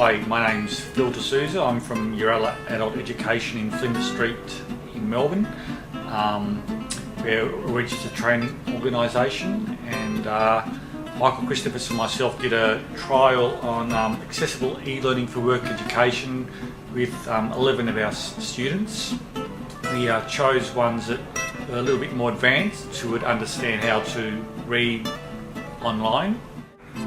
Hi, my name's Phil D'Souza. I'm from Yooralla Adult Education in Flinders Street in Melbourne. We're a registered training organisation, and Michael Christophers and myself did a trial on accessible e-learning for work education with 11 of our students. We chose ones that were a little bit more advanced, who would understand how to read online.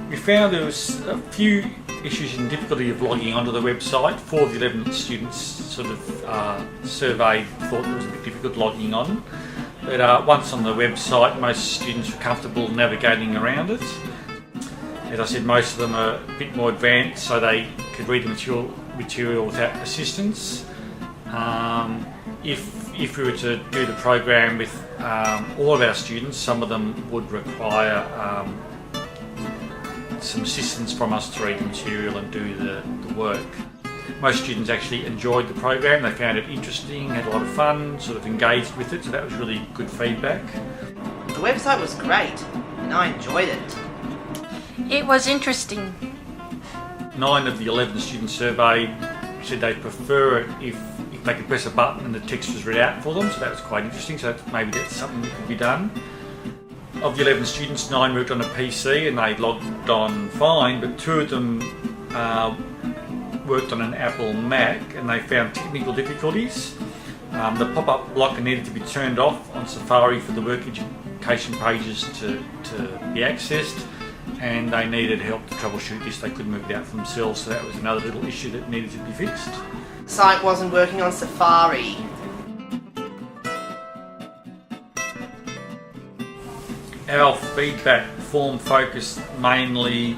We found there was a few issues and difficulty of logging onto the website. 4 of the 11 students sort of surveyed thought it was a bit difficult logging on. But once on the website, most students were comfortable navigating around it. As I said, most of them are a bit more advanced, so they could read the material without assistance. If we were to do the program with all of our students, some of them would require some assistance from us to read the material and do the work. Most students actually enjoyed the program. They found it interesting, had a lot of fun, sort of engaged with it, so that was really good feedback. The website was great and I enjoyed it. It was interesting. 9 of the 11 students surveyed said they prefer it if they could press a button and the text was read out for them, so that was quite interesting, so maybe that's something that could be done. Of the 11 students, 9 worked on a PC and they logged on fine, but 2 of them worked on an Apple Mac and they found technical difficulties. The pop-up blocker needed to be turned off on Safari for the work education pages to be accessed, and they needed help to troubleshoot this. They couldn't work it out for themselves, so that was another little issue that needed to be fixed. The site wasn't working on Safari. Our feedback form focused mainly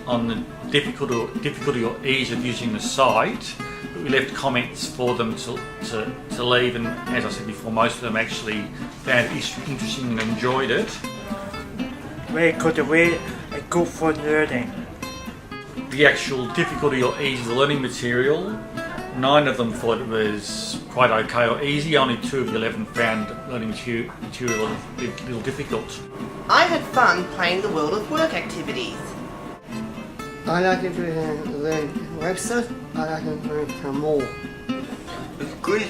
on the difficulty or ease of using the site, but we left comments for them to leave, and as I said before, most of them actually found it interesting and enjoyed it. Very good way, good for learning. The actual difficulty or ease of the learning material, 9 of them thought it was quite okay or easy. Only 2 of the 11 found learning material a little difficult. I had fun playing the World of Work activities. I like to learn website. I like to learn some more. It's good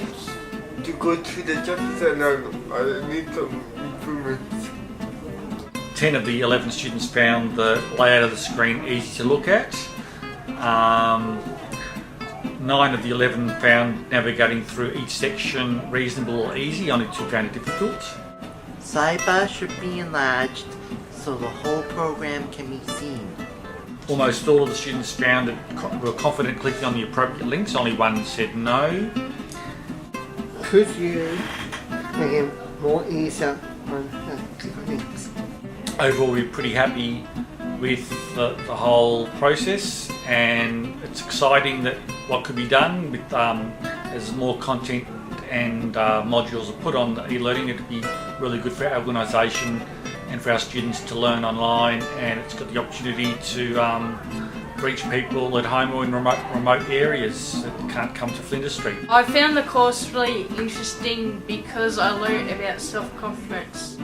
to go to the job center. I need some improvements. 10 of the 11 students found the layout of the screen easy to look at. 9 of the 11 found navigating through each section reasonable or easy. Only 2 found it difficult. Sidebar should be enlarged so the whole program can be seen. Almost all of the students found it were confident clicking on the appropriate links. Only 1 said no. Could you make it more easier on the links? Overall, we're pretty happy with the whole process, and it's exciting that what could be done with as more content and modules are put on the e-learning. It could be really good for our organisation and for our students to learn online, and it's got the opportunity to reach people at home or in remote areas that can't come to Flinders Street. I found the course really interesting because I learned about self-confidence.